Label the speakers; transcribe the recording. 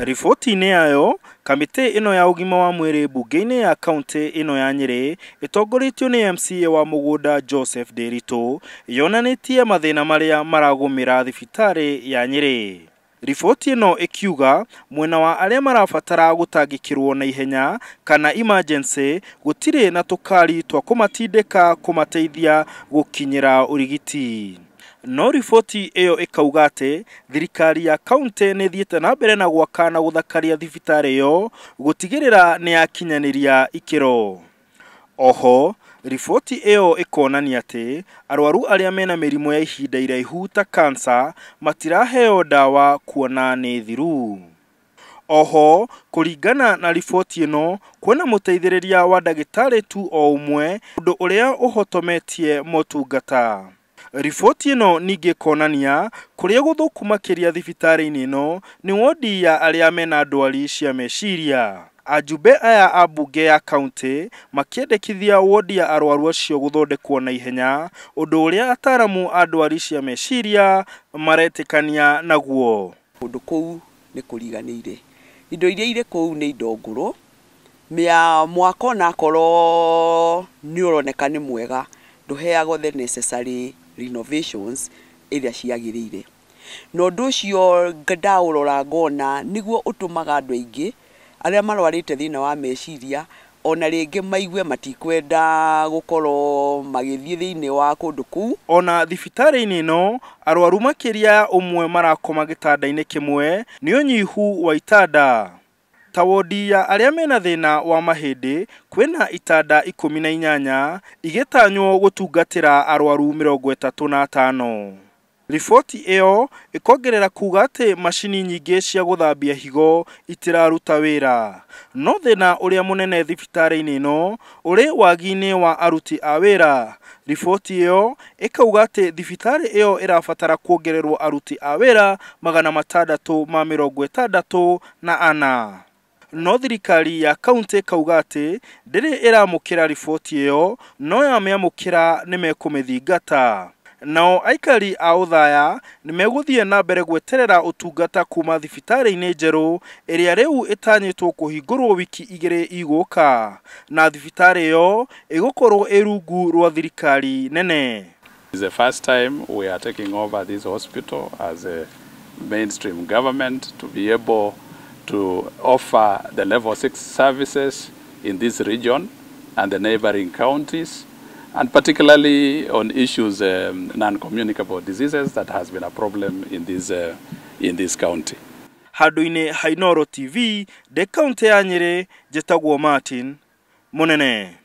Speaker 1: Riboti-ini yayo, kamiti ino ya ugima wa mwiri mbunge-ini ya kaunti ino ya Nyeri itongoretio ni MCA wa mugunda Joseph Nderitu yonanitie mathina maria maragumira thibitari ya Nyeri. Riboti ino ikiuga mwena wa aria marabatara gutangikirwo na ihenya kana emergency gutire na tukari twa kumatindika kumateithia gukinyira urigiti. No riboti iyo ikauga ati thirikari ya kaunti ni thiete na mbere na gwaka na guthakaria thibitari iyo gutigirira ni yakinyaniria ikiro. Oho, riboti iyo ikonania ati arwaru aria mena mirimo ya ihinda iraihu ta cancer matiraheo dawa kuona ni thiru. Oho, kuringana na riboti ino, kwena muteithiriria wa ndagitari tu o umwe undu uria uhotometie motungata. Riboti ino ningi konania kuria guthuku makiria thibitari-ini ino ni wodi ya aria mena ndwari cia meciria. Ajumbe aya a mbunge ya kaunti makiendekithia wodi ya arwaru acio guthondekwo na ihenya undu uria ataramu a ndwari cia meciria maretikania naguo.
Speaker 2: Undu kou ni kuriganire. Indo iria ire kou ni indo nguru. Mia mwako na koro ni uroneka ni mwega nduheagwo the necessary renovations iria ciagirire. No ndu ucio ndaurora ngona niguo utumaga andu aingi aria marwarite thina wa meciria ona ringi maigue matikwenda gukorwo magithie thiini wa kundu kuu. Ona thibitari-ini ino arwaru makiria umwe marakoma gitanda-ini kimwe ni unyihu wa itanda. Ta wodi ya aria mena thina wa mahindi kwena itanda 18 igitanywo gutungatira arwaru 35. Riboti iyo ikongerera kuga ati mashini nyingi cia guthambia higo itiraruta wira. No thina uria munene thibitari-ini ino uri wagi-ini wa aruti a wira. Riboti iyo ikauga ati thibitari iyo irabatara kuongererwo aruti a wira 664. No thirikari ya kaunti kauga ati ndiri iramukira riboti iyo no yamiamukira ni mekumithingata. Nao aikari a uthaya ni meguthie na mbere gweterera utungata kuma thibitari-ini njeru iria riu itanyitwo kuhingurwo wiki 2 iguka, na thibitari iyo igukorwo irungu rwa thirikari nene.
Speaker 3: It's the first time we are taking over this hospital as a mainstream government to be able to offer the level 6 services in this region and the neighboring counties, and particularly on issues non-communicable diseases that has been a problem in this county.
Speaker 1: Handu-ini ha Inooro TV, de county ya Nyeri, jetagwo Martin Munene.